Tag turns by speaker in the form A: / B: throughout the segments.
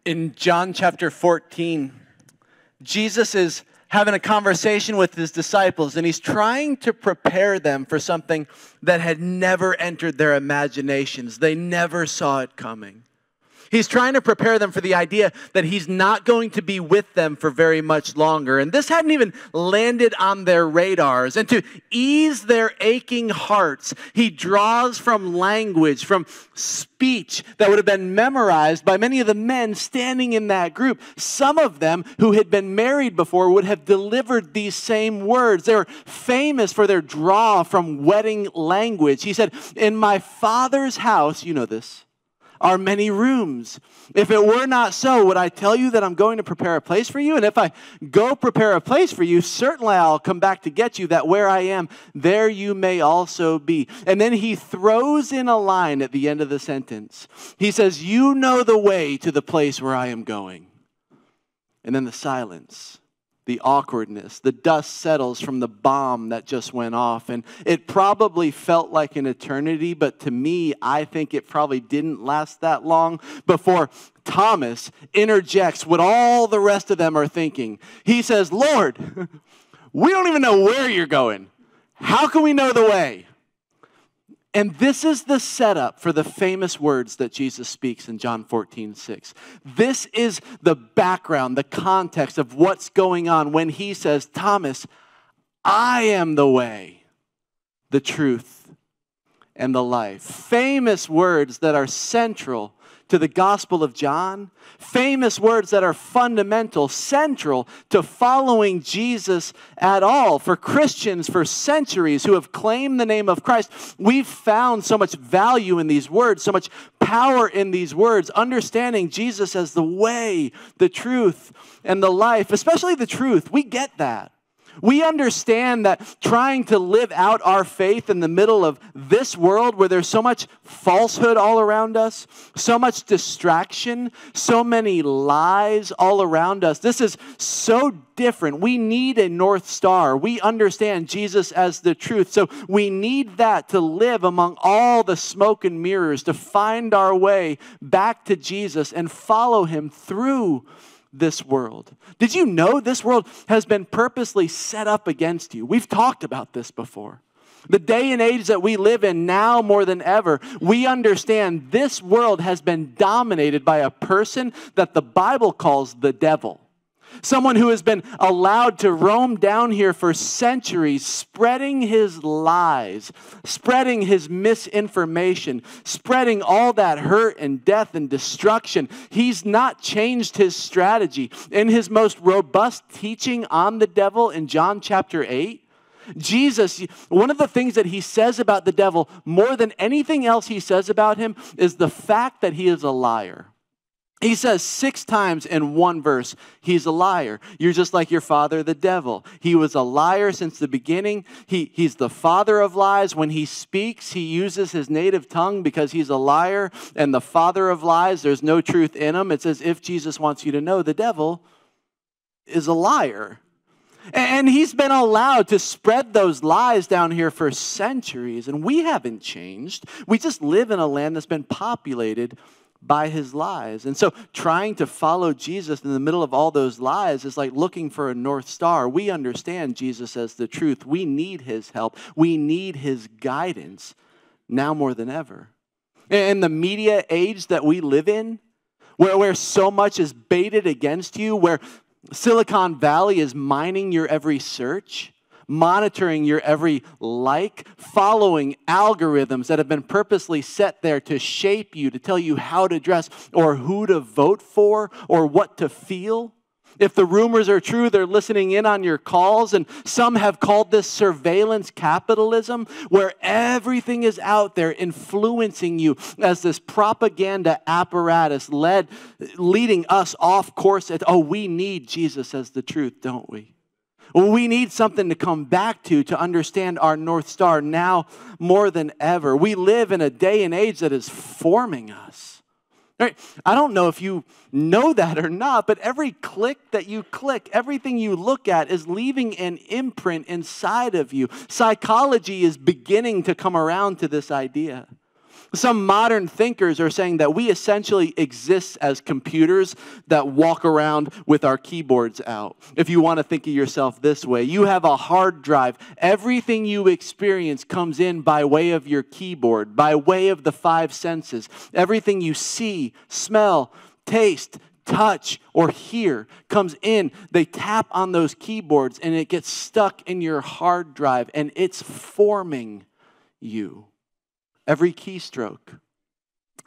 A: In John chapter 14, Jesus is having a conversation with his disciples, and he's trying to prepare them for something that had never entered their imaginations. They never saw it coming. He's trying to prepare them for the idea that he's not going to be with them for very much longer. And this hadn't even landed on their radars. And to ease their aching hearts, he draws from language, from speech that would have been memorized by many of the men standing in that group. Some of them who had been married before would have delivered these same words. They were famous for their draw from wedding language. He said, "In my Father's house," you know this, "are many rooms. If it were not so, would I tell you that I'm going to prepare a place for you? And if I go prepare a place for you, certainly I'll come back to get you, that where I am, there you may also be." And then he throws in a line at the end of the sentence. He says, "You know the way to the place where I am going." And then the silence, the awkwardness, the dust settles from the bomb that just went off. And it probably felt like an eternity, but to me, I think it probably didn't last that long before Thomas interjects what all the rest of them are thinking. He says, "Lord, we don't even know where you're going. How can we know the way?" And this is the setup for the famous words that Jesus speaks in John 14:6. This is the background, the context of what's going on when he says, "Thomas, I am the way, the truth, and the life." Famous words that are central to the Gospel of John. Famous words that are fundamental, central to following Jesus at all. For Christians for centuries who have claimed the name of Christ, we've found so much value in these words, so much power in these words, understanding Jesus as the way, the truth, and the life, especially the truth. We get that. We understand that trying to live out our faith in the middle of this world where there's so much falsehood all around us, so much distraction, so many lies all around us, this is so different. We need a North Star. We understand Jesus as the truth. So we need that to live among all the smoke and mirrors, to find our way back to Jesus and follow him through this world. Did you know this world has been purposely set up against you? We've talked about this before. The day and age that we live in now more than ever, we understand this world has been dominated by a person that the Bible calls the devil. Someone who has been allowed to roam down here for centuries, spreading his lies, spreading his misinformation, spreading all that hurt and death and destruction. He's not changed his strategy. In his most robust teaching on the devil in John chapter 8, Jesus, one of the things that he says about the devil, more than anything else he says about him, is the fact that he is a liar. He says 6 times in one verse, he's a liar. You're just like your father, the devil. He was a liar since the beginning. He's the father of lies. When he speaks, he uses his native tongue because he's a liar and the father of lies. There's no truth in him. It's as if Jesus wants you to know the devil is a liar. And he's been allowed to spread those lies down here for centuries. And we haven't changed. We just live in a land that's been populated by his lies. And so trying to follow Jesus in the middle of all those lies is like looking for a North Star. We understand Jesus as the truth. We need his help. We need his guidance now more than ever. In the media age that we live in, where so much is baited against you, where Silicon Valley is mining your every search, monitoring your every like, following algorithms that have been purposely set there to shape you, to tell you how to dress or who to vote for or what to feel. If the rumors are true, they're listening in on your calls, and some have called this surveillance capitalism, where everything is out there influencing you as this propaganda apparatus leading us off course. We need Jesus as the truth, don't we? We need something to come back to understand our North Star now more than ever. We live in a day and age that is forming us. Right? I don't know if you know that or not, but every click that you click, everything you look at is leaving an imprint inside of you. Psychology is beginning to come around to this idea. Some modern thinkers are saying that we essentially exist as computers that walk around with our keyboards out. If you want to think of yourself this way, you have a hard drive. Everything you experience comes in by way of your keyboard, by way of the five senses. Everything you see, smell, taste, touch, or hear comes in. They tap on those keyboards and it gets stuck in your hard drive and it's forming you. Every keystroke,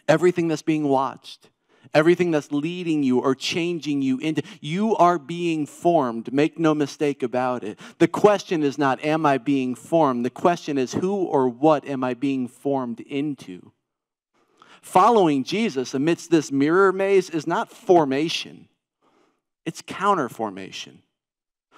A: everything that's being watched, everything that's leading you or changing you into, you are being formed. Make no mistake about it. The question is not, am I being formed? The question is, who or what am I being formed into? Following Jesus amidst this mirror maze is not formation. It's counterformation.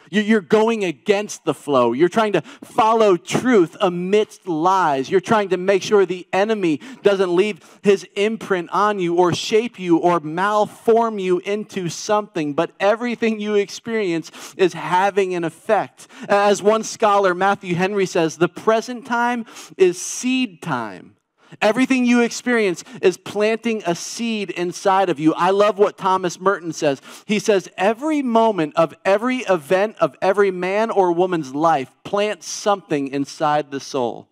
A: You're going against the flow. You're trying to follow truth amidst lies. You're trying to make sure the enemy doesn't leave his imprint on you or shape you or malform you into something. But everything you experience is having an effect. As one scholar, Matthew Henry, says, the present time is seed time. Everything you experience is planting a seed inside of you. I love what Thomas Merton says. He says, every moment of every event of every man or woman's life plants something inside the soul.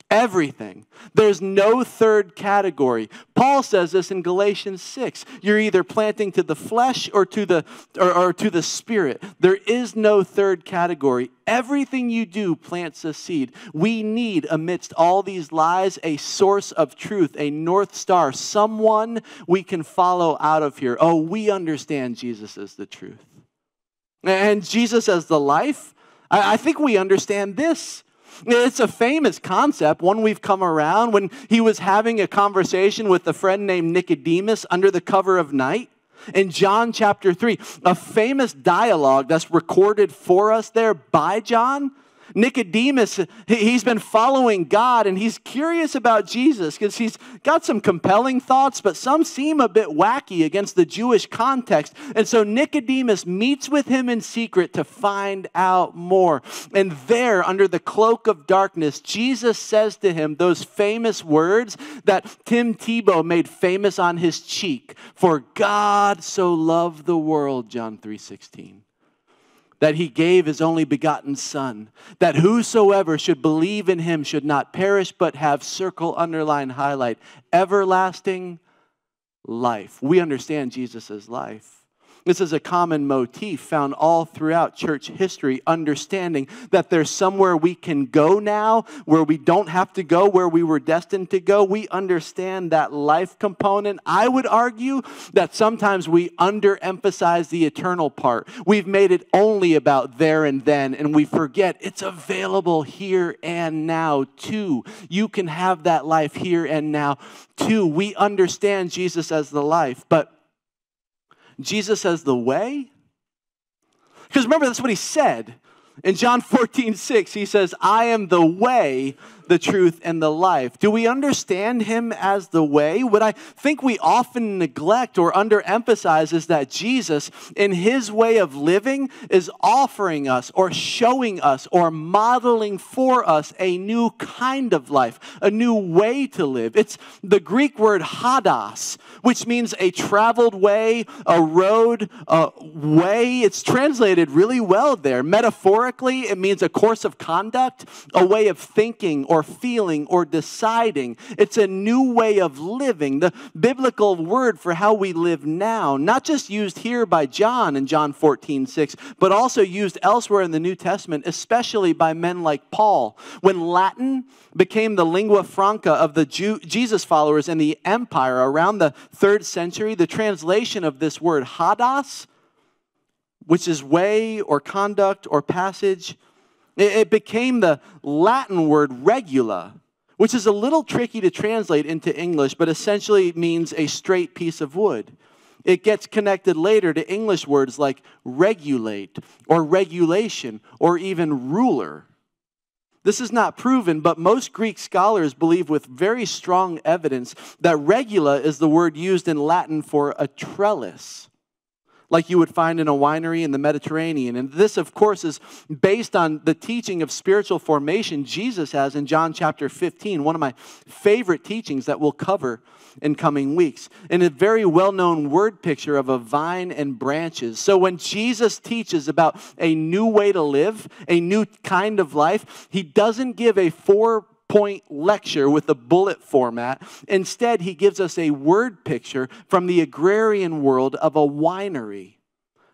A: Everything. There's no third category. Paul says this in Galatians 6. You're either planting to the flesh or to the spirit. There is no third category. Everything you do plants a seed. We need, amidst all these lies, a source of truth, a North Star, someone we can follow out of here. Oh, we understand Jesus is the truth. And Jesus as the life, I think we understand this. It's a famous concept, one we've come around when he was having a conversation with a friend named Nicodemus under the cover of night. In John chapter 3, a famous dialogue that's recorded for us there by John. Nicodemus, he's been following God and he's curious about Jesus because he's got some compelling thoughts, but some seem a bit wacky against the Jewish context. And so Nicodemus meets with him in secret to find out more. And there, under the cloak of darkness, Jesus says to him those famous words that Tim Tebow made famous on his cheek. For God so loved the world, John 3:16. That he gave his only begotten Son, that whosoever should believe in him should not perish, but have, circle, underline, highlight, everlasting life. We understand Jesus as life. This is a common motif found all throughout church history, understanding that there's somewhere we can go now, where we don't have to go, where we were destined to go. We understand that life component. I would argue that sometimes we underemphasize the eternal part. We've made it only about there and then, and we forget it's available here and now too. You can have that life here and now too. We understand Jesus as the life, but Jesus as the way? Because remember, that's what he said. In John 14:6, he says, I am the way, the truth, and the life. Do we understand him as the way? What I think we often neglect or underemphasize is that Jesus, in his way of living, is offering us or showing us or modeling for us a new kind of life, a new way to live. It's the Greek word hados, which means a traveled way, a road, a way. It's translated really well there. Metaphorically, it means a course of conduct, a way of thinking or feeling or deciding. It's a new way of living. The biblical word for how we live now, not just used here by John in John 14:6, but also used elsewhere in the New Testament, especially by men like Paul. When Latin became the lingua franca of the Jesus followers in the empire around the 3rd century, the translation of this word hados, which is way or conduct or passage, it became the Latin word regula, which is a little tricky to translate into English, but essentially means a straight piece of wood. It gets connected later to English words like regulate or regulation or even ruler. This is not proven, but most Greek scholars believe with very strong evidence that regula is the word used in Latin for a trellis. like you would find in a winery in the Mediterranean. And this, of course, is based on the teaching of spiritual formation Jesus has in John chapter 15, one of my favorite teachings that we'll cover in coming weeks. And a very well-known word picture of a vine and branches. So when Jesus teaches about a new way to live, a new kind of life, he doesn't give a four-point lecture with a bullet format. Instead, he gives us a word picture from the agrarian world of a winery.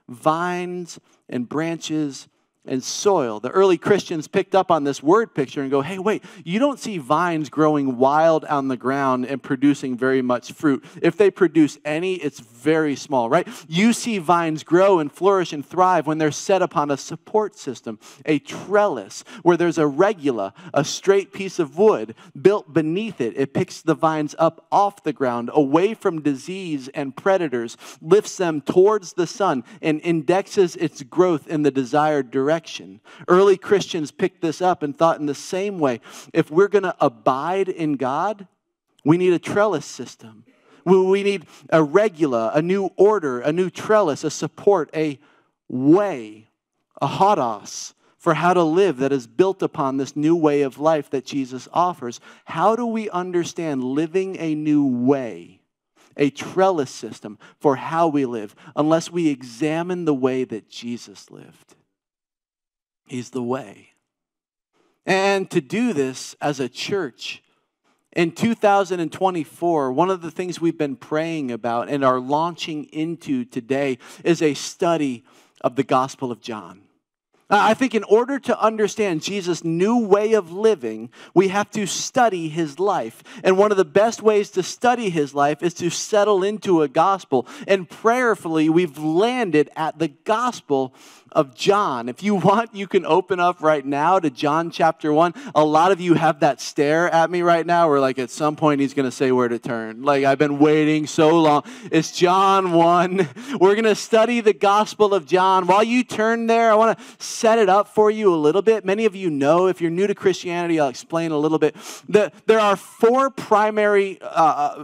A: Vines and branches and soil. The early Christians picked up on this word picture and go, hey, wait, you don't see vines growing wild on the ground and producing very much fruit. If they produce any, it's very small, right? You see vines grow and flourish and thrive when they're set upon a support system, a trellis, where there's a regula, a straight piece of wood built beneath it. It picks the vines up off the ground, away from disease and predators, lifts them towards the sun, and indexes its growth in the desired direction. Early Christians picked this up and thought in the same way, if we're going to abide in God, we need a trellis system. We need a regula, a new order, a new trellis, a support, a way, a hodos for how to live that is built upon this new way of life that Jesus offers. How do we understand living a new way, a trellis system for how we live, unless we examine the way that Jesus lived? He's the way. And to do this as a church, in 2024, one of the things we've been praying about and are launching into today is a study of the Gospel of John. I think in order to understand Jesus' new way of living, we have to study his life. And one of the best ways to study his life is to settle into a gospel. And prayerfully, we've landed at the Gospel of John. If you want, you can open up right now to John chapter 1. A lot of you have that stare at me right now where like at some point he's going to say where to turn. Like I've been waiting so long. It's John 1. We're going to study the Gospel of John. While you turn there, I want to set it up for you a little bit. Many of you know, if you're new to Christianity, I'll explain a little bit. There are four primary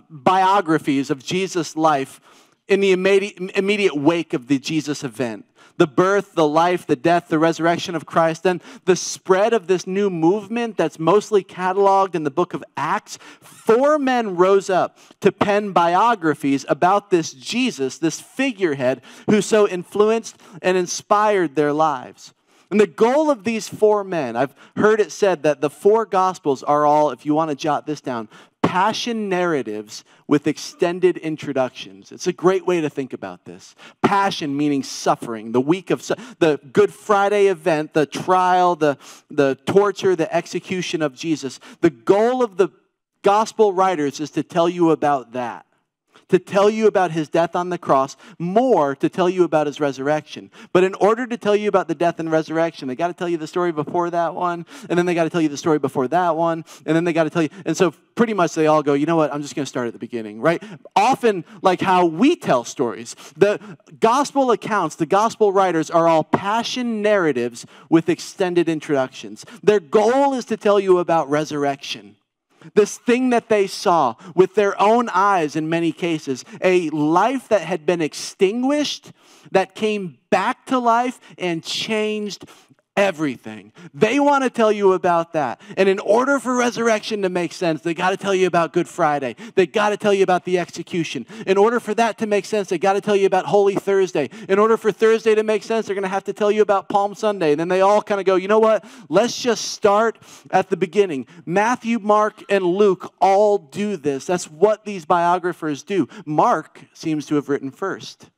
A: biographies of Jesus' life in the immediate wake of the Jesus event. The birth, the life, the death, the resurrection of Christ, and the spread of this new movement that's mostly cataloged in the book of Acts. Four men rose up to pen biographies about this Jesus, this figurehead who so influenced and inspired their lives. And the goal of these four men, I've heard it said that the four Gospels are all, if you want to jot this down, passion narratives with extended introductions. It's a great way to think about this. Passion meaning suffering, the week of the Good Friday event, the trial, the torture, the execution of Jesus. The goal of the gospel writers is to tell you about that. To tell you about his death on the cross, more to tell you about his resurrection. But in order to tell you about the death and resurrection, they got to tell you the story before that one, and then they got to tell you the story before that one, and then they got to tell you. And so pretty much they all go, you know what, I'm just going to start at the beginning, right? Often like how we tell stories. The gospel accounts, the gospel writers are all passion narratives with extended introductions. Their goal is to tell you about resurrection. This thing that they saw with their own eyes in many cases, a life that had been extinguished, that came back to life and changed everything. They want to tell you about that. And in order for resurrection to make sense, they got to tell you about Good Friday. They got to tell you about the execution. In order for that to make sense, they got to tell you about Holy Thursday. In order for Thursday to make sense, they're going to have to tell you about Palm Sunday. And then they all kind of go, you know what? Let's just start at the beginning. Matthew, Mark, and Luke all do this. That's what these biographers do. Mark seems to have written first.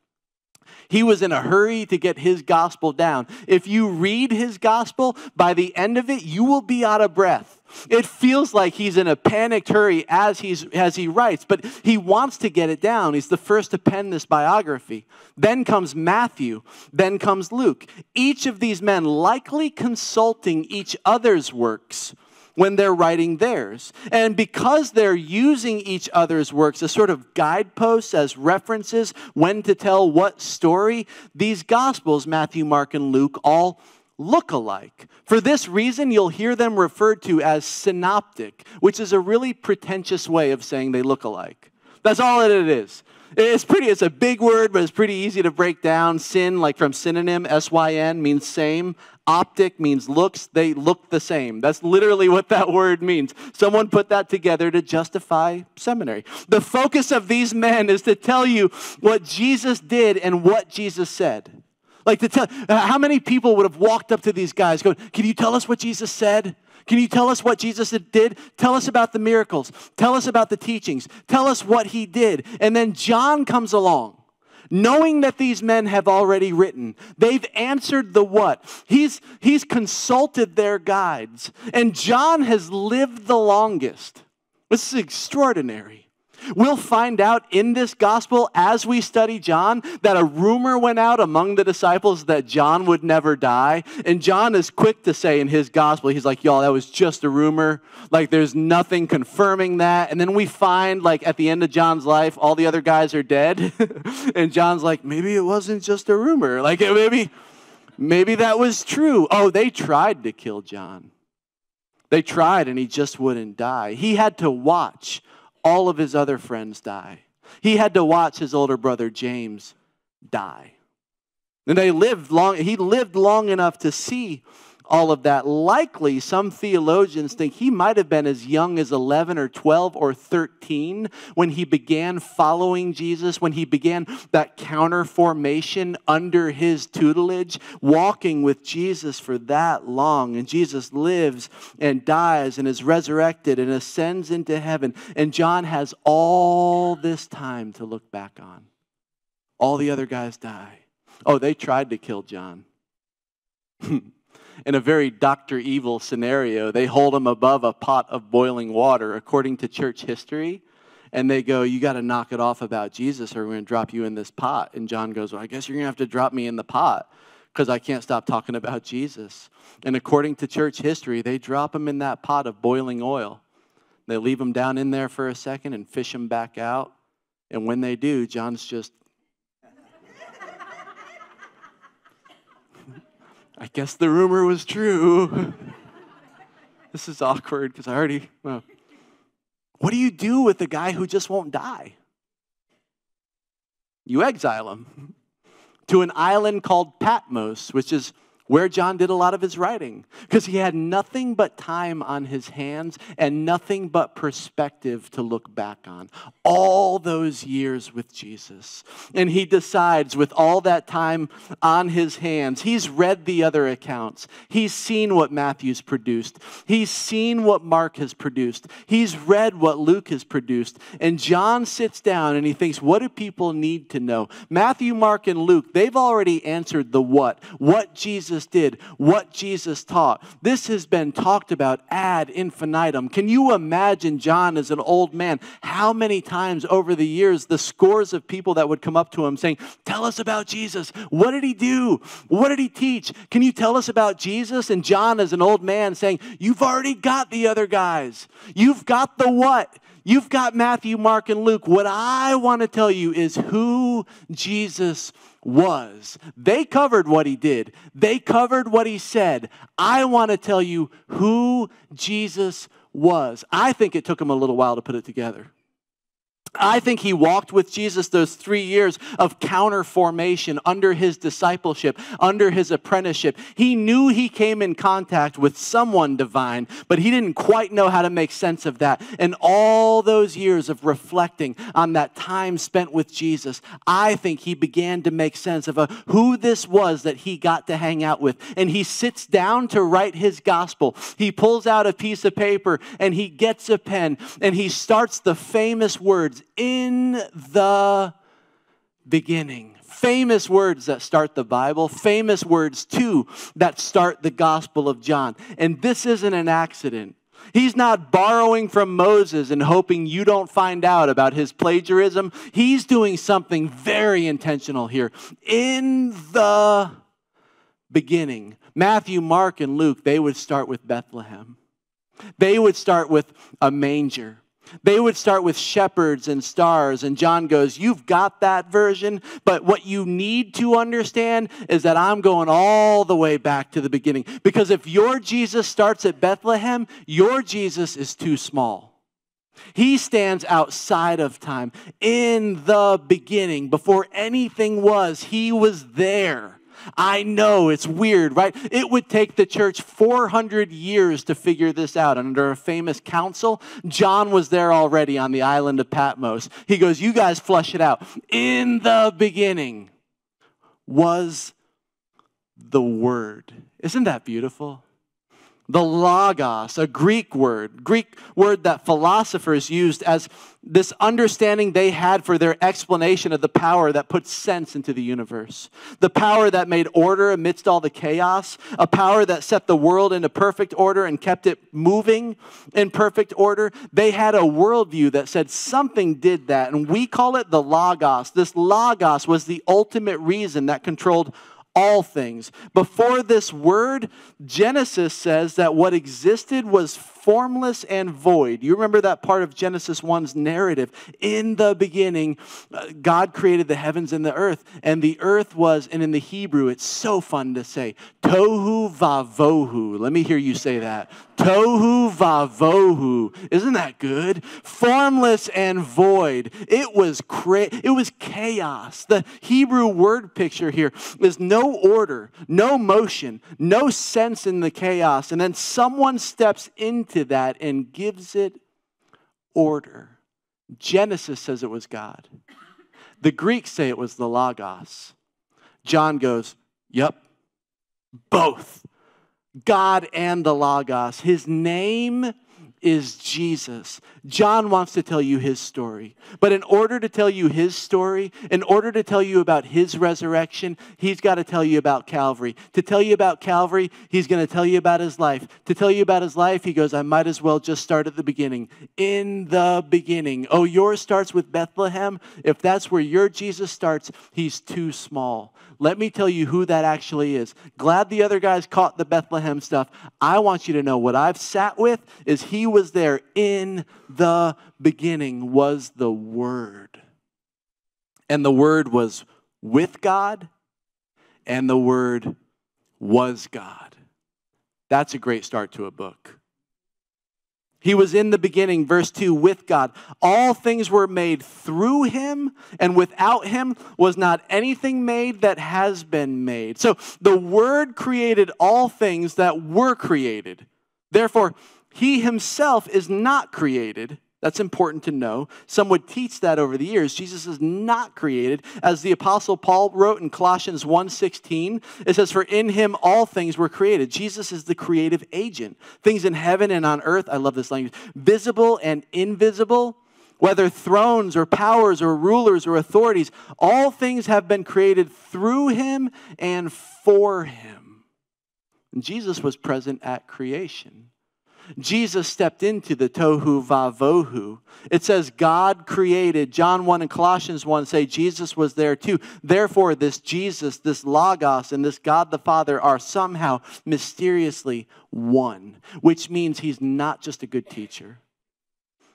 A: He was in a hurry to get his gospel down. If you read his gospel, by the end of it, you will be out of breath. It feels like he's in a panicked hurry as he writes, but he wants to get it down. He's the first to pen this biography. Then comes Matthew. Then comes Luke. Each of these men likely consulting each other's works when they're writing theirs. And because they're using each other's works as sort of guideposts, as references, when to tell what story, these Gospels, Matthew, Mark, and Luke, all look alike. For this reason, you'll hear them referred to as synoptic, which is a really pretentious way of saying they look alike. That's all that it is. It's a big word, but it's pretty easy to break down. Sin, like from synonym, S-Y-N, means same. Optic means looks. They look the same. That's literally what that word means. Someone put that together to justify seminary. The focus of these men is to tell you what Jesus did and what Jesus said. Like to tell, how many people would have walked up to these guys going, can you tell us what Jesus said? Can you tell us what Jesus did? Tell us about the miracles. Tell us about the teachings. Tell us what he did. And then John comes along, knowing that these men have already written. They've answered the what. He's consulted their guides. And John has lived the longest. This is extraordinary. We'll find out in this gospel as we study John that a rumor went out among the disciples that John would never die. And John is quick to say in his gospel, he's like, y'all, that was just a rumor. Like there's nothing confirming that. And then we find like at the end of John's life, all the other guys are dead. And John's like, maybe it wasn't just a rumor. Like maybe that was true. Oh, they tried to kill John. They tried and he just wouldn't die. He had to watch all of his other friends die. He had to watch his older brother James die. And he lived long enough to see all of that. Likely, some theologians think he might have been as young as 11 or 12 or 13 when he began following Jesus, when he began that counter formation under his tutelage, walking with Jesus for that long. And Jesus lives and dies and is resurrected and ascends into heaven. And John has all this time to look back on. All the other guys die. Oh, they tried to kill John. In a very Dr. Evil scenario, they hold him above a pot of boiling water, according to church history. And they go, you got to knock it off about Jesus or we're going to drop you in this pot. And John goes, well, I guess you're going to have to drop me in the pot because I can't stop talking about Jesus. And according to church history, they drop him in that pot of boiling oil. They leave him down in there for a second and fish him back out. And when they do, John's just, I guess the rumor was true. This is awkward because what do you do with the guy who just won't die? You exile him to an island called Patmos, which is where John did a lot of his writing, because he had nothing but time on his hands and nothing but perspective to look back on. All those years with Jesus. And he decides with all that time on his hands, he's read the other accounts. He's seen what Matthew's produced. He's seen what Mark has produced. He's read what Luke has produced. And John sits down and he thinks, what do people need to know? Matthew, Mark, and Luke, they've already answered the what Jesus did, what Jesus taught. This has been talked about ad infinitum. Can you imagine John as an old man? How many times over the years the scores of people that would come up to him saying, tell us about Jesus. What did he do? What did he teach? Can you tell us about Jesus? And John as an old man saying, you've already got the other guys. You've got the what? You've got Matthew, Mark, and Luke. What I want to tell you is who Jesus was. They covered what he did. They covered what he said. I want to tell you who Jesus was. I think it took him a little while to put it together. I think he walked with Jesus those 3 years of counter formation under his discipleship, under his apprenticeship. He knew he came in contact with someone divine, but he didn't quite know how to make sense of that. And all those years of reflecting on that time spent with Jesus, I think he began to make sense of who this was that he got to hang out with. And he sits down to write his gospel. He pulls out a piece of paper and he gets a pen and he starts the famous words, in the beginning. Famous words that start the Bible. Famous words, too, that start the Gospel of John. And this isn't an accident. He's not borrowing from Moses and hoping you don't find out about his plagiarism. He's doing something very intentional here. In the beginning. Matthew, Mark, and Luke, they would start with Bethlehem. They would start with a manger. They would start with shepherds and stars, and John goes, you've got that version, but what you need to understand is that I'm going all the way back to the beginning. Because if your Jesus starts at Bethlehem, your Jesus is too small. He stands outside of time. In the beginning, before anything was, he was there. I know it's weird, right? It would take the church 400 years to figure this out. Under a famous council, John was there already on the island of Patmos. He goes, you guys flush it out. In the beginning was the Word. Isn't that beautiful? The logos, a Greek word that philosophers used as this understanding they had for their explanation of the power that puts sense into the universe. The power that made order amidst all the chaos, a power that set the world into perfect order and kept it moving in perfect order. They had a worldview that said something did that, and we call it the logos. This logos was the ultimate reason that controlled all things. Before this word, Genesis says that what existed was formless and void. You remember that part of Genesis 1's narrative. In the beginning, God created the heavens and the earth. And the earth was, and in the Hebrew, it's so fun to say, tohu vavohu. Let me hear you say that. Tohu vavohu. Isn't that good? Formless and void. It was chaos. The Hebrew word picture here is no order, no motion, no sense in the chaos. And then someone steps into that and gives it order. Genesis says it was God. The Greeks say it was the Logos. John goes, yep, both. God and the Logos. His name is Jesus. John wants to tell you his story. But in order to tell you his story, in order to tell you about his resurrection, he's got to tell you about Calvary. To tell you about Calvary, he's going to tell you about his life. To tell you about his life, he goes, I might as well just start at the beginning. In the beginning. Oh, yours starts with Bethlehem? If that's where your Jesus starts, he's too small. Let me tell you who that actually is. Glad the other guys caught the Bethlehem stuff. I want you to know what I've sat with is he was there. In the beginning was the Word. And the Word was with God, and the Word was God. That's a great start to a book. He was in the beginning, verse 2, with God. All things were made through him, and without him was not anything made that has been made. So the Word created all things that were created. Therefore, he himself is not created. That's important to know. Some would teach that over the years. Jesus is not created. As the Apostle Paul wrote in Colossians 1:16, it says, for in him all things were created. Jesus is the creative agent. Things in heaven and on earth, I love this language, visible and invisible, whether thrones or powers or rulers or authorities, all things have been created through him and for him. And Jesus was present at creation. Jesus stepped into the tohu vavohu. It says God created. John 1 and Colossians 1 say Jesus was there too. Therefore, this Jesus, this Logos, and this God the Father are somehow mysteriously one, which means he's not just a good teacher.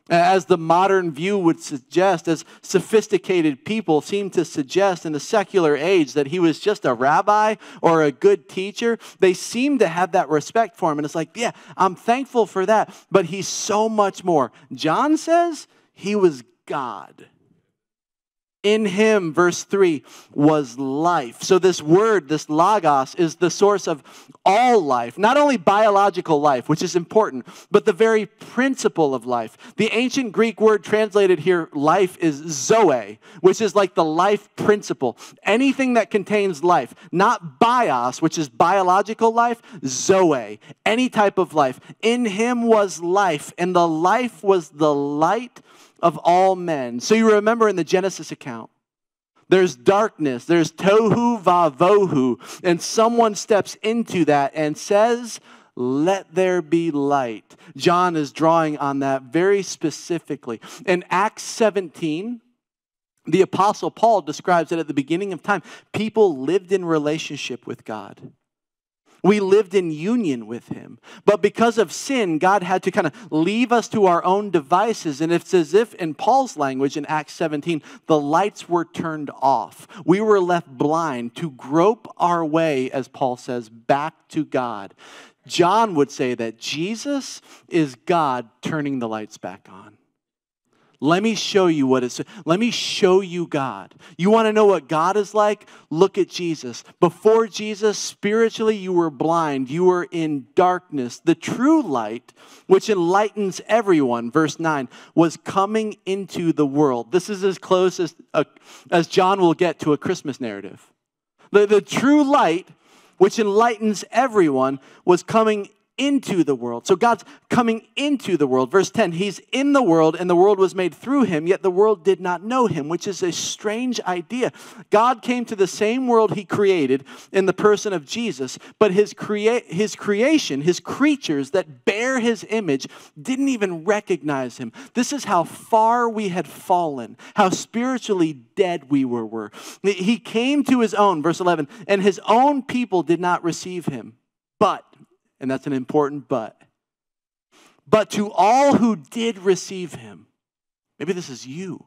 A: As the modern view would suggest, as sophisticated people seem to suggest in the secular age that he was just a rabbi or a good teacher, they seem to have that respect for him. And it's like, yeah, I'm thankful for that, but he's so much more. John says he was God. In him, verse 3, was life. So this word, this logos, is the source of all life. Not only biological life, which is important, but the very principle of life. The ancient Greek word translated here, life, is zoe, which is like the life principle. Anything that contains life. Not bios, which is biological life, zoe. Any type of life. In him was life, and the life was the light of all men. So you remember in the Genesis account, there's darkness, there's tohu vavohu, and someone steps into that and says, let there be light. John is drawing on that very specifically. In Acts 17, the Apostle Paul describes that at the beginning of time, people lived in relationship with God. We lived in union with him. But because of sin, God had to kind of leave us to our own devices. And it's as if, in Paul's language in Acts 17, the lights were turned off. We were left blind to grope our way, as Paul says, back to God. John would say that Jesus is God turning the lights back on. Let me show you what it's. Let me show you God. You want to know what God is like? Look at Jesus. Before Jesus, spiritually, you were blind. You were in darkness. The true light, which enlightens everyone, verse 9, was coming into the world. This is as close as John will get to a Christmas narrative. The true light, which enlightens everyone, was coming into the world. So God's coming into the world. Verse 10, he's in the world and the world was made through him, yet the world did not know him, which is a strange idea. God came to the same world he created in the person of Jesus, but his creation, his creatures that bear his image didn't even recognize him. This is how far we had fallen, how spiritually dead we were. He came to his own, verse 11, and his own people did not receive him. But, and that's an important but to all who did receive him, maybe this is you,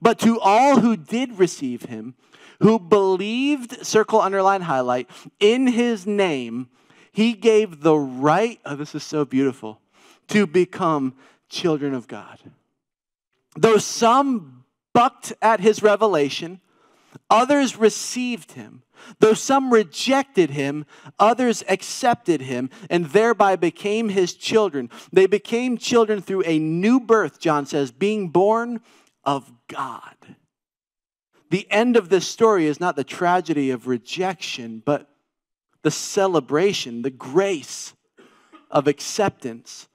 A: but to all who did receive him, who believed, circle, underline, highlight, in his name, he gave the right, oh, this is so beautiful, to become children of God. Though some bucked at his revelation, others received him. Though some rejected him, others accepted him and thereby became his children. They became children through a new birth, John says, being born of God. The end of this story is not the tragedy of rejection, but the celebration, the grace of acceptance.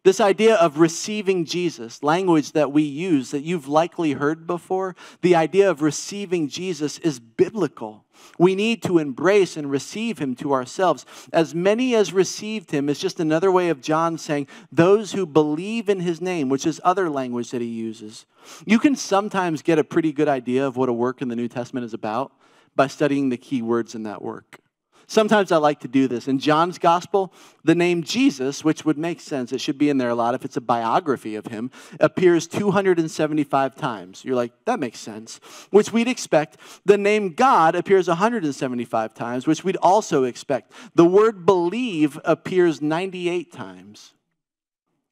A: This idea of receiving Jesus, language that we use that you've likely heard before, the idea of receiving Jesus is biblical. We need to embrace and receive him to ourselves. As many as received him is just another way of John saying those who believe in his name, which is other language that he uses. You can sometimes get a pretty good idea of what a work in the New Testament is about by studying the key words in that work. Sometimes I like to do this. In John's gospel, the name Jesus, which would make sense, it should be in there a lot if it's a biography of him, appears 275 times. You're like, that makes sense, which we'd expect. The name God appears 175 times, which we'd also expect. The word believe appears 98 times.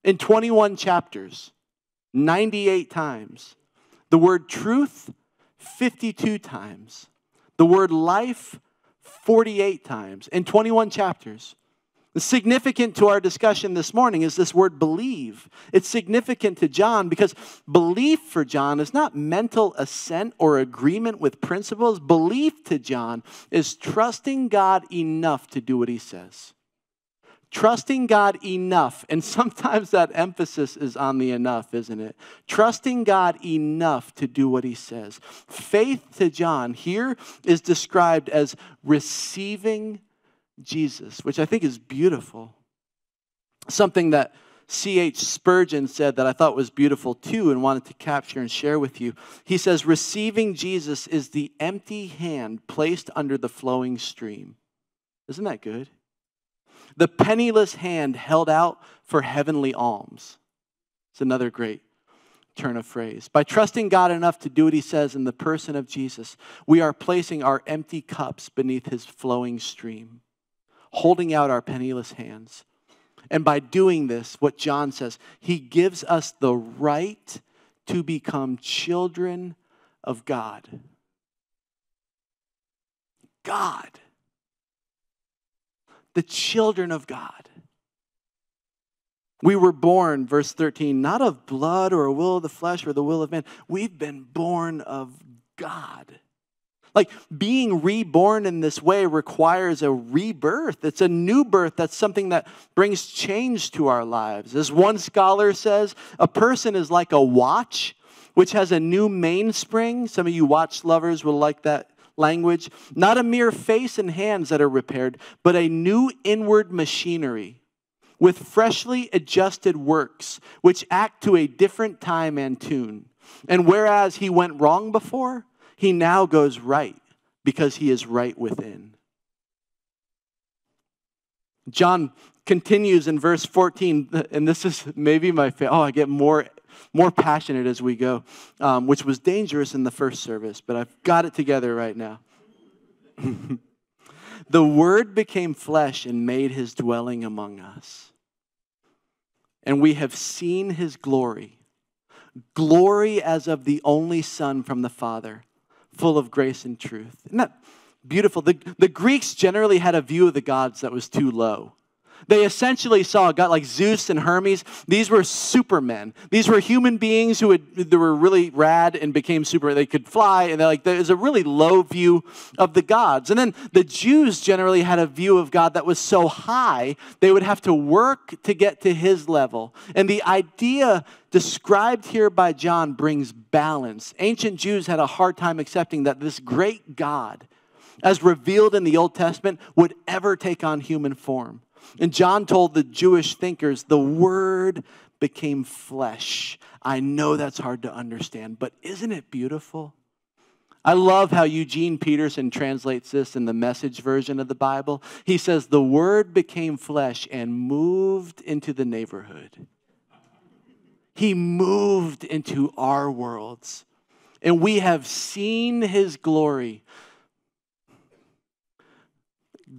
A: In 21 chapters, 98 times. The word truth, 52 times. The word life, 48 times in 21 chapters. Significant to our discussion this morning is this word believe. It's significant to John because belief for John is not mental assent or agreement with principles. Belief to John is trusting God enough to do what he says. Trusting God enough, and sometimes that emphasis is on the enough, isn't it? Trusting God enough to do what he says. Faith to John here is described as receiving Jesus, which I think is beautiful. Something that C.H. Spurgeon said that I thought was beautiful too and wanted to capture and share with you. He says, receiving Jesus is the empty hand placed under the flowing stream. Isn't that good? The penniless hand held out for heavenly alms. It's another great turn of phrase. By trusting God enough to do what he says in the person of Jesus, we are placing our empty cups beneath his flowing stream, holding out our penniless hands. And by doing this, what John says, he gives us the right to become children of God. God. The children of God. We were born, verse 13, not of blood or a will of the flesh or the will of man. We've been born of God. Like being reborn in this way requires a rebirth. It's a new birth. That's something that brings change to our lives. As one scholar says, a person is like a watch which has a new mainspring. Some of you watch lovers will like that language. Not a mere face and hands that are repaired, but a new inward machinery with freshly adjusted works, which act to a different time and tune. And whereas he went wrong before, he now goes right because he is right within. John continues in verse 14, and this is maybe my favorite. I get more passionate as we go, which was dangerous in the first service, but I've got it together right now. The Word became flesh and made his dwelling among us. And we have seen his glory, glory as of the only Son from the Father, full of grace and truth. Isn't that beautiful? The Greeks generally had a view of the gods that was too low. They essentially saw a god like Zeus and Hermes. These were supermen. These were human beings they were really rad and became super. They could fly, and there's a really low view of the gods. And then the Jews generally had a view of God that was so high, they would have to work to get to his level. And the idea described here by John brings balance. Ancient Jews had a hard time accepting that this great God, as revealed in the Old Testament, would ever take on human form. And John told the Jewish thinkers, the Word became flesh. I know that's hard to understand, but isn't it beautiful? I love how Eugene Peterson translates this in the Message version of the Bible. He says, the Word became flesh and moved into the neighborhood. He moved into our worlds, and we have seen his glory.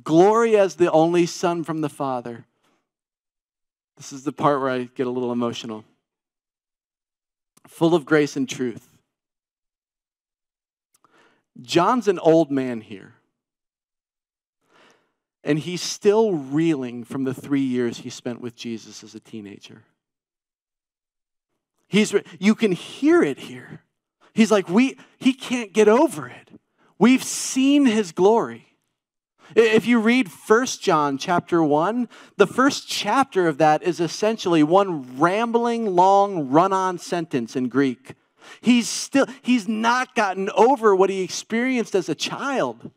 A: Glory as the only Son from the Father. This is the part where I get a little emotional. Full of grace and truth. John's an old man here. And he's still reeling from the 3 years he spent with Jesus as a teenager. You can hear it here. He's like, he can't get over it. We've seen his glory. If you read 1 John chapter 1, the first chapter of that is essentially one rambling, long, run-on sentence in Greek. He's not gotten over what he experienced as a child.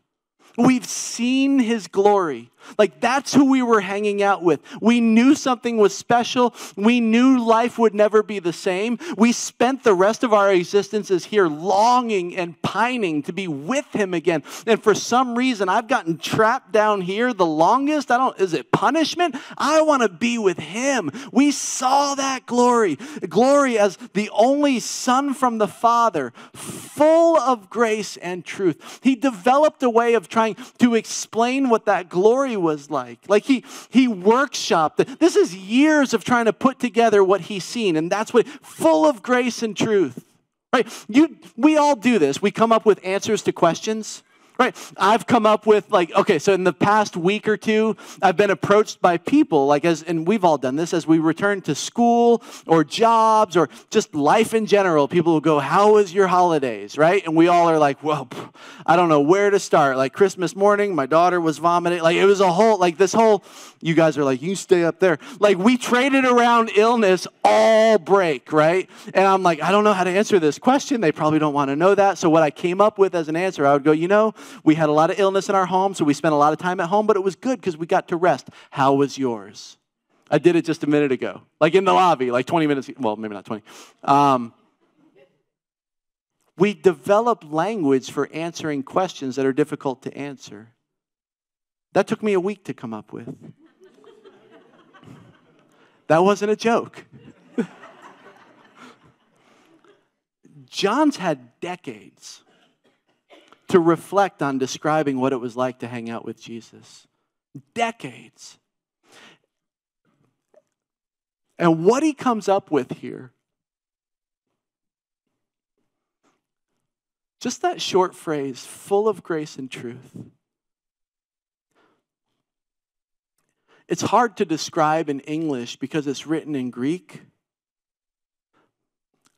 A: We've seen his glory. Like, that's who we were hanging out with. We knew something was special. We knew life would never be the same. We spent the rest of our existences here longing and pining to be with him again. And for some reason, I've gotten trapped down here the longest. Is it punishment? I want to be with him. We saw that glory. Glory as the only Son from the Father, full of grace and truth. He developed a way of trying to explain what that glory was like. Like he workshopped. This is years of trying to put together what he's seen, and that's what, full of grace and truth. Right? We all do this. We come up with answers to questions. Right. I've come up with so in the past week or two, I've been approached by people and we've all done this as we return to school or jobs or just life in general. People will go, how was your holidays? Right. And we all are like, well, I don't know where to start. Like Christmas morning, my daughter was vomiting. Like it was a whole, you guys are like, you stay up there. Like we traded around illness all break. Right. And I'm like, I don't know how to answer this question. They probably don't want to know that. So what I came up with as an answer, I would go, we had a lot of illness in our home, so we spent a lot of time at home, but it was good because we got to rest. How was yours? I did it just a minute ago, like in the lobby, like 20 minutes. Well, maybe not 20. We develop language for answering questions that are difficult to answer. That took me a week to come up with. That wasn't a joke. John's had decades to reflect on describing what it was like to hang out with Jesus. Decades. And what he comes up with here, just that short phrase, full of grace and truth. It's hard to describe in English because it's written in Greek.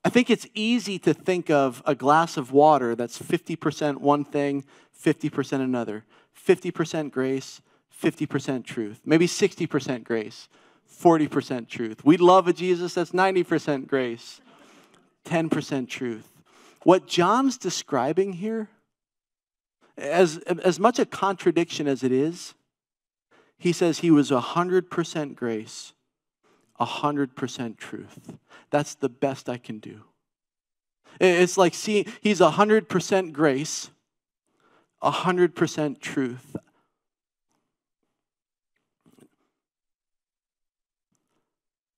A: I think it's easy to think of a glass of water that's 50% one thing, 50% another. 50% grace, 50% truth. Maybe 60% grace, 40% truth. We love a Jesus that's 90% grace, 10% truth. What John's describing here, as much a contradiction as it is, he says he was 100% grace, 100% truth. That's the best I can do. It's like, see, he's 100% grace, 100% truth.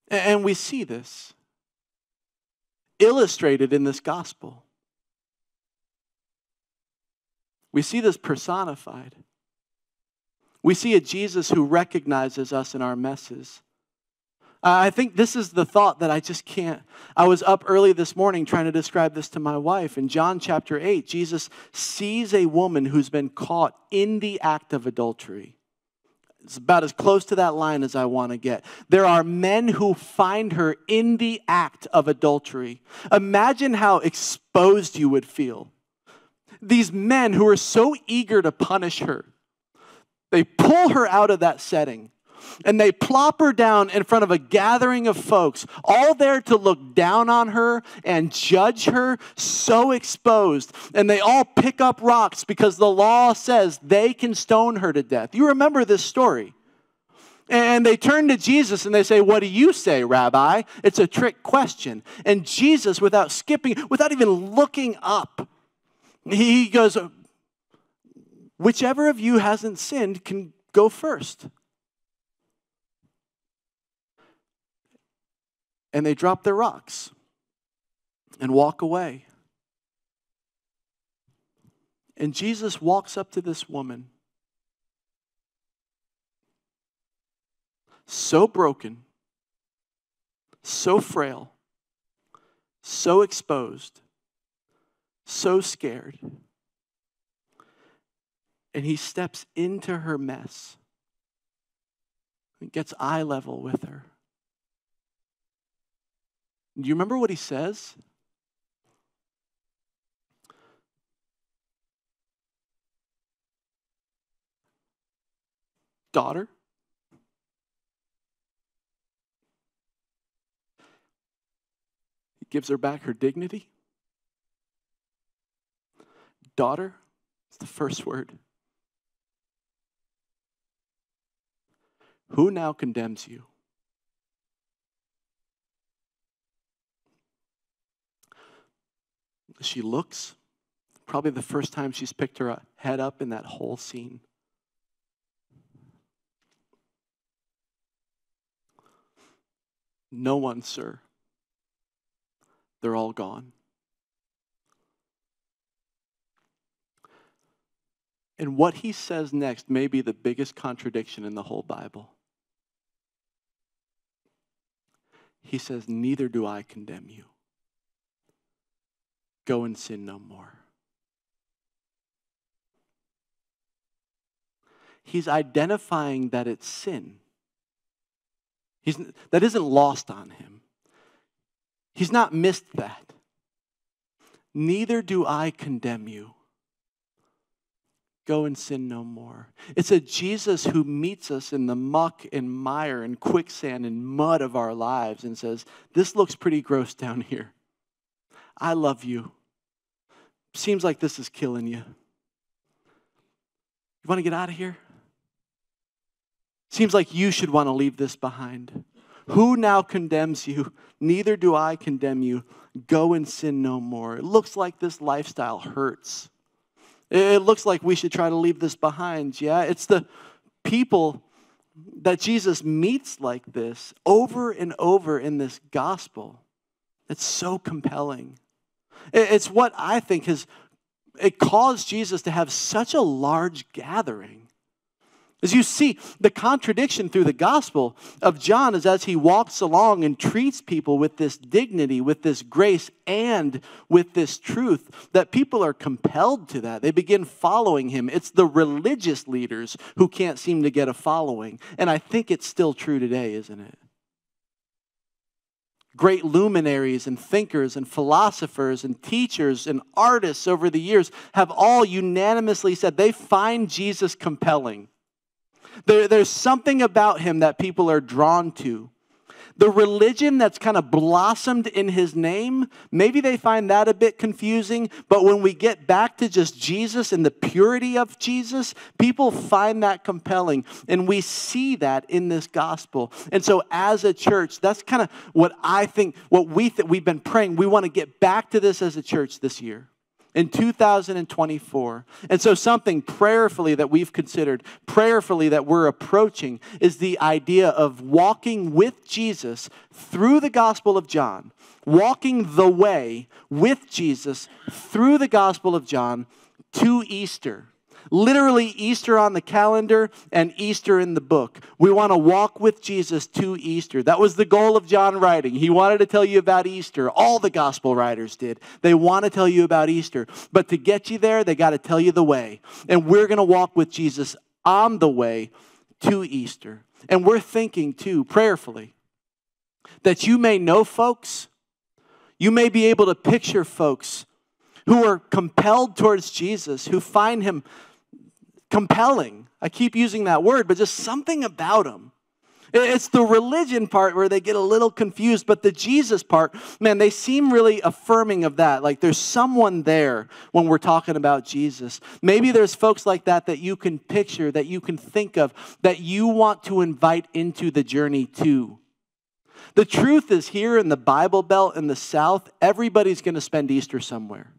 A: And we see this illustrated in this gospel. We see this personified. We see a Jesus who recognizes us in our messes. I think this is the thought that I just can't. I was up early this morning trying to describe this to my wife. In John chapter 8, Jesus sees a woman who's been caught in the act of adultery. It's about as close to that line as I want to get. There are men who find her in the act of adultery. Imagine how exposed you would feel. These men who are so eager to punish her, they pull her out of that setting and they plop her down in front of a gathering of folks, all there to look down on her and judge her, so exposed. And they all pick up rocks because the law says they can stone her to death. You remember this story. And they turn to Jesus and they say, "What do you say, Rabbi?" It's a trick question. And Jesus, without even looking up, he goes, "Whichever of you hasn't sinned can go first." And they drop their rocks and walk away. And Jesus walks up to this woman, so broken, so frail, so exposed, so scared. And he steps into her mess and gets eye level with her. Do you remember what he says? Daughter? He gives her back her dignity. Daughter, it's the first word. Who now condemns you? She looks, probably the first time she's picked her head up in that whole scene. No one, sir. They're all gone. And what he says next may be the biggest contradiction in the whole Bible. He says, "Neither do I condemn you. Go and sin no more." He's identifying that it's sin. That isn't lost on him. He's not missed that. Neither do I condemn you. Go and sin no more. It's a Jesus who meets us in the muck and mire and quicksand and mud of our lives and says, "This looks pretty gross down here. I love you. Seems like this is killing you. You want to get out of here? Seems like you should want to leave this behind. Who now condemns you? Neither do I condemn you. Go and sin no more." It looks like this lifestyle hurts. It looks like we should try to leave this behind. Yeah, it's the people that Jesus meets like this over and over in this gospel. It's so compelling. It's what I think it caused Jesus to have such a large gathering. As you see, the contradiction through the gospel of John is as he walks along and treats people with this dignity, with this grace, and with this truth, that people are compelled to that. They begin following him. It's the religious leaders who can't seem to get a following. And I think it's still true today, isn't it? Great luminaries and thinkers and philosophers and teachers and artists over the years have all unanimously said they find Jesus compelling. There's something about him that people are drawn to. The religion that's kind of blossomed in his name, maybe they find that a bit confusing, but when we get back to just Jesus and the purity of Jesus, people find that compelling, and we see that in this gospel. And so as a church, that's kind of what I think, we've been praying. We want to get back to this as a church this year. In 2024. And so something prayerfully that we've considered, prayerfully that we're approaching, is the idea of walking with Jesus through the Gospel of John, walking the way with Jesus through the Gospel of John to Easter. Literally Easter on the calendar and Easter in the book. We want to walk with Jesus to Easter. That was the goal of John writing. He wanted to tell you about Easter. All the gospel writers did. They want to tell you about Easter. But to get you there, they got to tell you the way. And we're going to walk with Jesus on the way to Easter. And we're thinking too, prayerfully, that you may know folks, you may be able to picture folks who are compelled towards Jesus, who find him compelling. I keep using that word, but just something about him. It's the religion part where they get a little confused, but the Jesus part, man, they seem really affirming of that. Like there's someone there when we're talking about Jesus. Maybe there's folks like that that you can picture, that you can think of, that you want to invite into the journey too. The truth is here in the Bible Belt in the South, everybody's going to spend Easter somewhere.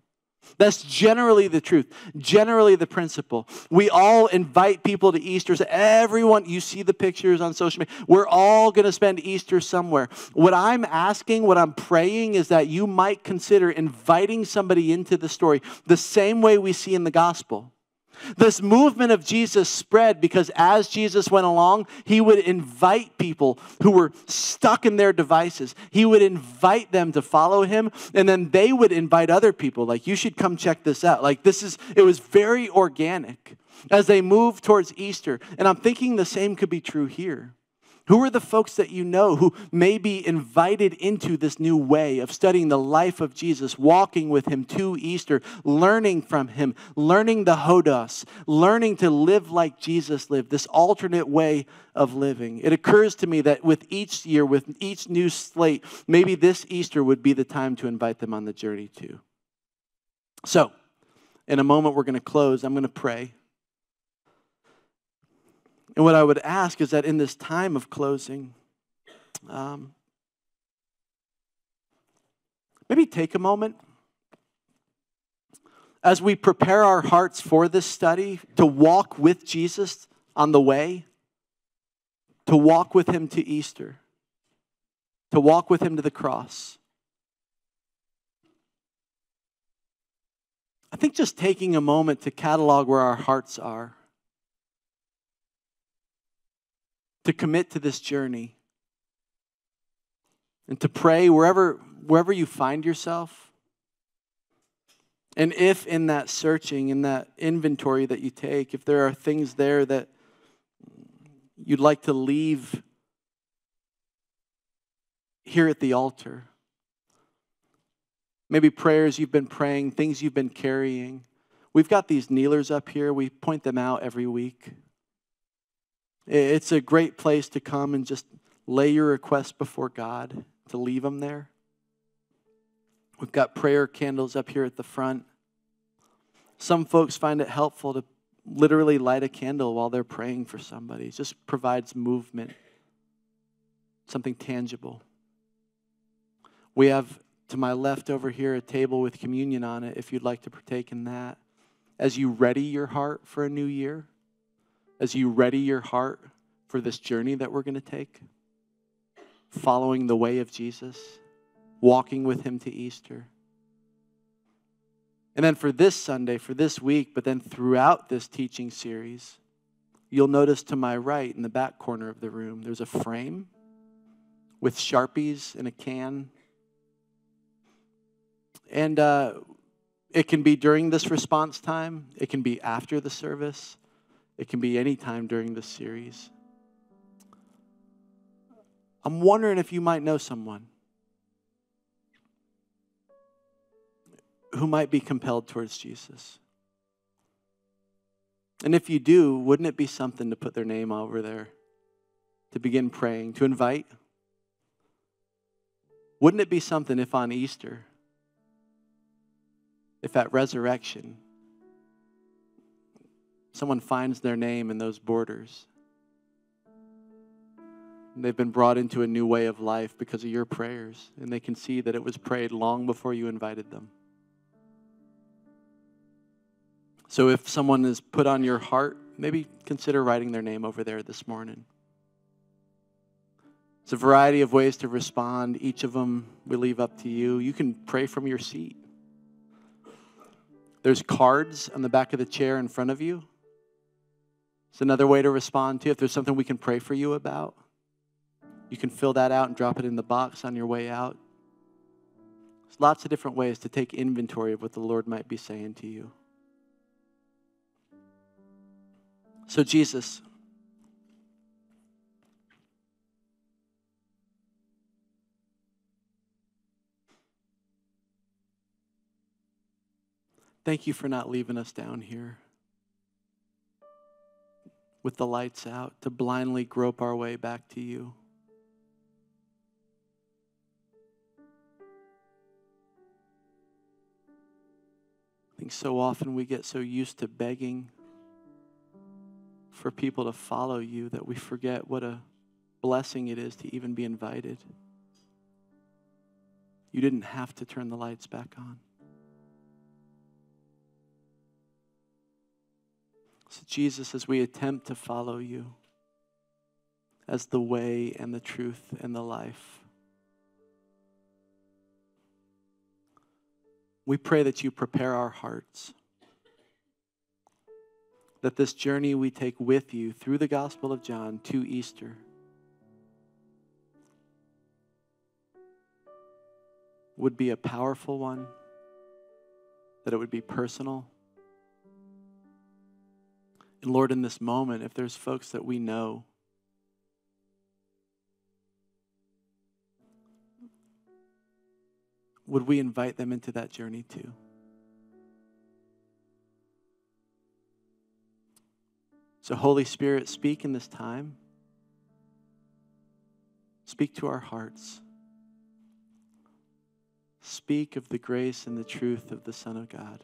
A: That's generally the truth, generally the principle. We all invite people to Easter. Everyone, you see the pictures on social media. We're all going to spend Easter somewhere. What I'm asking, what I'm praying is that you might consider inviting somebody into the story the same way we see in the gospel. This movement of Jesus spread because as Jesus went along, he would invite people who were stuck in their devices. He would invite them to follow him, and then they would invite other people. Like, you should come check this out. Like, it was very organic as they moved towards Easter. And I'm thinking the same could be true here. Who are the folks that you know who may be invited into this new way of studying the life of Jesus, walking with him to Easter, learning from him, learning the Hodos, learning to live like Jesus lived, this alternate way of living? It occurs to me that with each year, with each new slate, maybe this Easter would be the time to invite them on the journey too. So, in a moment we're going to close. I'm going to pray. And what I would ask is that in this time of closing, maybe take a moment as we prepare our hearts for this study to walk with Jesus on the way, to walk with him to Easter, to walk with him to the cross. I think just taking a moment to catalog where our hearts are, to commit to this journey, and to pray wherever you find yourself. And if in that searching, in that inventory that you take, if there are things there that you'd like to leave here at the altar, maybe prayers you've been praying, things you've been carrying. We've got these kneelers up here. We point them out every week. It's a great place to come and just lay your requests before God, to leave them there. We've got prayer candles up here at the front. Some folks find it helpful to literally light a candle while they're praying for somebody. It just provides movement, something tangible. We have, to my left over here, a table with communion on it if you'd like to partake in that. As you ready your heart for a new year, as you ready your heart for this journey that we're going to take, following the way of Jesus, walking with him to Easter. And then for this Sunday, for this week, but then throughout this teaching series, you'll notice to my right in the back corner of the room, there's a frame with Sharpies and a can. And it can be during this response time. It can be after the service. It can be any time during this series. I'm wondering if you might know someone who might be compelled towards Jesus. And if you do, wouldn't it be something to put their name over there, to begin praying, to invite? Wouldn't it be something if on Easter, if at resurrection, someone finds their name in those borders, and they've been brought into a new way of life because of your prayers, and they can see that it was prayed long before you invited them. So if someone is put on your heart, maybe consider writing their name over there this morning. It's a variety of ways to respond. Each of them we leave up to you. You can pray from your seat. There's cards on the back of the chair in front of you. It's another way to respond to. If there's something we can pray for you about, you can fill that out and drop it in the box on your way out. There's lots of different ways to take inventory of what the Lord might be saying to you. So Jesus, thank you for not leaving us down here with the lights out to blindly grope our way back to you. I think so often we get so used to begging for people to follow you that we forget what a blessing it is to even be invited. You didn't have to turn the lights back on. So Jesus, as we attempt to follow you as the way and the truth and the life, we pray that you prepare our hearts, that this journey we take with you through the Gospel of John to Easter would be a powerful one, that it would be personal. And Lord, in this moment, if there's folks that we know would we invite them into that journey too? So Holy Spirit, speak in this time. Speak to our hearts. Speak of the grace and the truth of the Son of God.